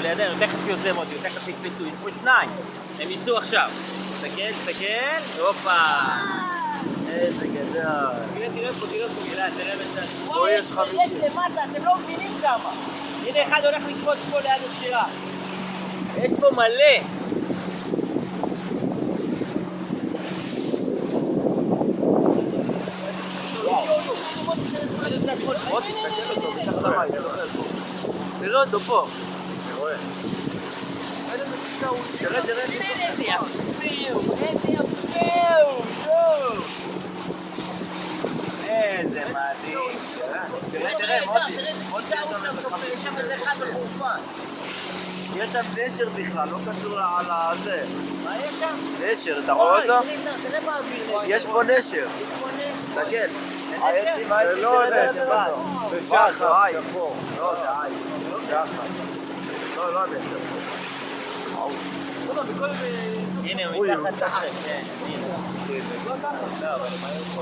לידינו, תכף יוצא מוטי, תכף יקפצו, יש פה שניים, הם יצאו עכשיו. תסתכל, הופה. איזה גדול. תראה פה, גלעד, תראה בצד. וואי, יש למטה, אתם לא מבינים כמה. הנה אחד הולך לקפוץ פה ליד השירה. יש פה מלא. תראה אותו פה. איזה מדהים. תראה, מוטי, יש שם נשר בכלל, לא קשור על זה. מה יש שם? נשר, אתה רואה אותו? תראה באוויר. יש פה נשר. תסתכל. זה לא נשר. זה שחר. לא, זה עין. שחר. לא נשר. הנה, הוא מתחת לחם, כן, הנה. לא, אבל מה יש פה?